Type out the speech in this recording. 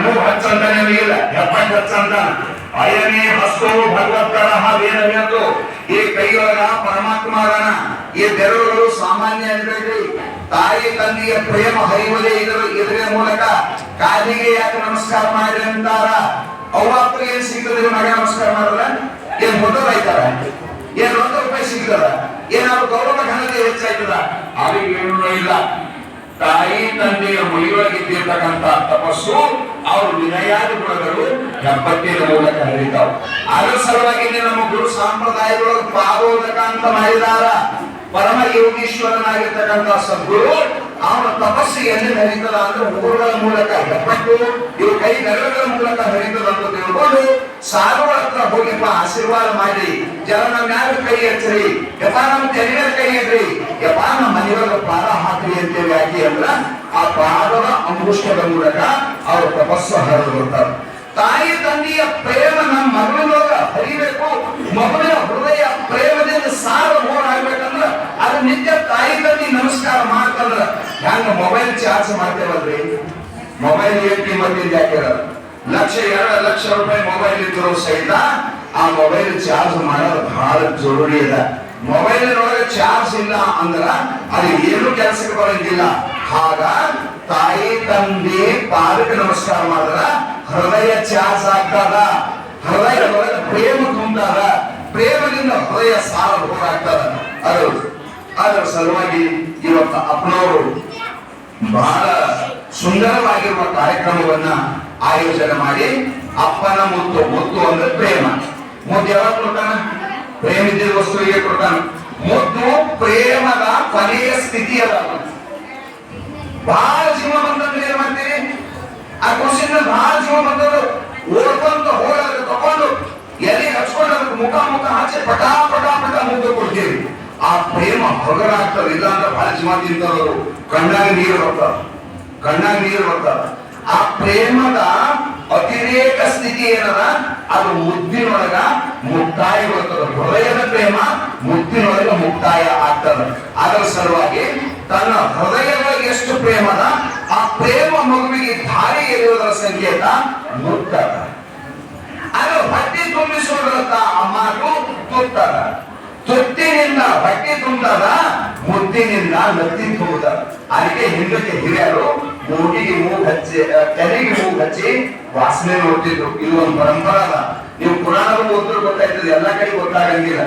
ಮೂಗ್ ಹಚ್ಚಂತಾನೆ ಇಲ್ಲ, ಹೆಪ್ಪಟ್ಟು ಹಚ್ಚಂತಾನ. ಅಯನೇ ಹಸ್ತು ಭಗವತ್ತರ ಹಾವೇನ ಹೇಳ್ತು, ಈ ಕೈಯೊಳಗ ಪರಮಾತ್ಮ ಅದನ, ಈ ಬೆರಳುಗಳು ಸಾಮಾನ್ಯ ಅನ್ಬೇಡ್ರಿ. ತಾಯಿ ತಂದೆಯ ಪ್ರೇಮ ಹರಿಯುವುದೇ ಇದರ ಮೂಲಕ. ಕಾಲಿಗೆ ಯಾಕೆ ನಮಸ್ಕಾರ ಮಾಡ್ರಿ ಅಂತಾರ? ಅವ್ವಾಪ್ಪ ಏನ್ ಸಿಗ್ತದೆ ಮಗ ನಮಸ್ಕಾರ ಮಾಡಲ್ಲ? ಏನ್ ಹೊಟ್ಟದಾಯ್ತಾರ? ಏನ್ ₹100 ಸಿಗ್ತದ? ಏನಾದ್ರು ಗೌರವ ಘನತೆ ಹೆಚ್ಚಾಯ್ತದ? ಅವರಿಗೇನೂ ಇಲ್ಲ. ತಾಯಿ ತಂದೆಯ ಮುಳಿಯೊಳಗಿದ್ದಿರ್ತಕ್ಕಂಥ ತಪಸ್ಸು ಅವ್ರ ವಿನಯಾದ ಗುಣಗಳು ಹೆಬ್ಬಟ್ಟಿನ ಮೂಲಕ ಹರಿತಾವ. ಅದರ ಸಲುವಾಗಿ ನಮ್ಮ ಗುರು ಸಂಪ್ರದಾಯದೊಳಗೆ ಪಾದೋದಕ ಅಂತ ಮಾಡಿದಾರ. ಪರಮ ಯೋಗೀಶ್ವರನಾಗಿರ್ತಕ್ಕಂಥ ಸದ್ಗುರು ಅವನ ತಪಸ್ಸು ಎಲ್ಲಿ ಹರಿತದ ಅಂದ್ರೆ ಊರುಗಳ ಮೂಲಕ, ಹೆಬ್ಬಟ್ಟು ಇವು ಕೈ ಬೆರಳುಗಳ ಮೂಲಕ ಹರಿತದ ಅಂತ ತಿಳ್ಕೊಂಡು ಸಾರುಗಳ ಹತ್ರ ಹೋಗಿಪ್ಪ ಆಶೀರ್ವಾದ ಮಾಡಿ, ಜನ ನಮ್ಮ ಯಾರು ಕೈ ಹಚ್ಚ್ರಿ, ಯಪ್ಪ ನಮ್ಮ ತೆರಿಗೆ ಕೈ ಇಡ್ರಿ, ಯಪ್ಪ ನಮ್ಮ ಮನೆಯೊಳಗ ಪಾದ ಹಾಕ್ರಿ ಅಂತೇಳಿ ಯಾಕೆ ಅಂದ್ರ ಆ ಪಾದದ ಅಂಗುಷ್ಟದ ಮೂಲಕ ಅವ್ರ ತಪಸ್ಸು ಹರಿದು ಬರ್ತಾರೆ. ತಾಯಿ ತಂದೆಯ ಪ್ರೇಮ ನಮ್ಮ ಮಗುವಿನೊಳಗ ಹರಿಬೇಕು. ಮಗುವಿನ ಹೃದಯ ಪ್ರೇಮದಿಂದ ಸಾರ ಆಗ್ಬೇಕಂದ್ರ ಅದು ನಿತ್ಯ ತಾಯಿ ತಂದೆ ನಮಸ್ಕಾರ ಮಾಡ್ತಂದ್ರ ಹೆಂಗ ಮೊಬೈಲ್ ಚಾರ್ಜ್ ಮಾಡ್ತೇವಲ್ರಿ, ಮೊಬೈಲ್ ಏನ್ ಕಿಮ್ಮತ್ತಿಂದ ಯಾಕಿರ ₹1,00,000 2 ಲಕ್ಷ ಮೊಬೈಲ್ ಇದ್ರು ಸಹಿತ ಆ ಮೊಬೈಲ್ ಚಾರ್ಜ್ ಮಾಡೋದು ಬಹಳ ಜರೂರಿ ಇದೆ. ಮೊಬೈಲಿನೊಳಗೆ ಚಾರ್ಜ್ ಇಲ್ಲ ಅಂದ್ರ ಅದು ಏನು ಕೆಲಸಕ್ಕೆ ಬರಂಗಿಲ್ಲ. ಆಗ ತಾಯಿ ತಂದೆ ಪಾದಕ್ಕೆ ನಮಸ್ಕಾರ ಮಾಡಿದ್ರ ಹೃದಯ ಚಾರ್ಜ್ ಆಗ್ತದ, ಹೃದಯದೊಳಗೆ ಪ್ರೇಮ ತುಂಬದ, ಪ್ರೇಮದಿಂದ ಹೃದಯ ಸಾರ ಹೋಗಾಗ್ತದ. ಅದರ ಸಲುವಾಗಿ ಇವತ್ತು ಅಪ್ಪನವರು ಬಹಳ ಸುಂದರವಾಗಿರುವ ಕಾರ್ಯಕ್ರಮವನ್ನ ಆಯೋಜನೆ ಮಾಡಿ, ಅಪ್ಪನ ಮುತ್ತು, ಮುತ್ತು ಅಂದ್ರೆ ಪ್ರೇಮ. ಮುದ್ದು ಯಾವಾಗ ಕೊಡ್ತಾನ? ಪ್ರೇಮ ಇದ್ದ ವಸ್ತುವಿಗೆ ಕೊಡ್ತಾನ. ಮುದ್ದು ಪ್ರೇಮದ ಕೊನೆಯ ಸ್ಥಿತಿ ಅದ. ಬಹಳ ಜೀವ ಬಂದಂದ್ರೆ ಏನ್ ಮಾಡ್ತೀರಿ? ಆ ಖುಷಿಯಿಂದ ಬಹಳ ಜೀವ ಬಂದವರು ಓಡ್ಕೊಂತ ಹೋಗೋದಕ್ಕೆ ತಗೊಂಡು ಎಲ್ಲಿ ಹಚ್ಕೊಂಡು ಅದಕ್ಕೆ ಮುಖ ಹಚ್ಚಿ ಪಟಾ ಪಟಾ ಪಟ ಮುದ್ದು ಕೊಡ್ತೀವಿ. ಆ ಪ್ರೇಮ ಹೊರಗಡೆ ಇಲ್ಲ ಅಂದ್ರೆ ಬಹಳ ಜೀವ ತಿಂತವರು ಕಣ್ಣಾಗ ನೀರು ಬರ್ತಾರ. ಆ ಪ್ರೇಮದ ಅತಿರೇಕ ಸ್ಥಿತಿ ಏನದ ಅದು ಮುದ್ದಿನೊಳಗ ಮುಕ್ತಾಯ ಬರ್ತದ. ಹೃದಯದ ಪ್ರೇಮ ಮುದ್ದಿನೊಳಗ ಮುಕ್ತಾಯ ಆಗ್ತದ. ಅದರ ಸಲುವಾಗಿ ತನ್ನ ಹೃದಯದೊಳಗೆ ಎಷ್ಟು ಪ್ರೇಮದ ಆ ಪ್ರೇಮ ಮಗುವಿಗೆ ಧಾರೆ ಎರೆಯುವುದರ ಸಂಕೇತ ಮುತ್ತದ. ಅದು ಹೊಟ್ಟೆ ತುಂಬಿಸುವುದರಂತ ಆ ಮಾತು ತುತ್ತದ. ತುತ್ತಿನಿಂದ ಹೊಟ್ಟೆ ತುಂಬದ, ಮುದ್ದಿನಿಂದ ನತ್ತಿ ತುಂಬದ. ಅದಕ್ಕೆ ಹಿಂದಕ್ಕೆ ಹಿರಿಯರು ಮೂಗಿಗೆ ಮೂಗು ಹಚ್ಚಿ, ತೆನೆಗೆ ಮೂಗು ಹಚ್ಚಿ ವಾಸನೆ ನೋಡ್ತಿದ್ರು. ಇದು ಒಂದು ಪರಂಪರೆ ಅದ. ನೀವು ಪುರಾಣಗಳು ಓದಿದ್ರು ಗೊತ್ತಾಯ್ತದೆ, ಎಲ್ಲಾ ಕಡೆ ಗೊತ್ತಾಗಂಗಿಲ್ಲ.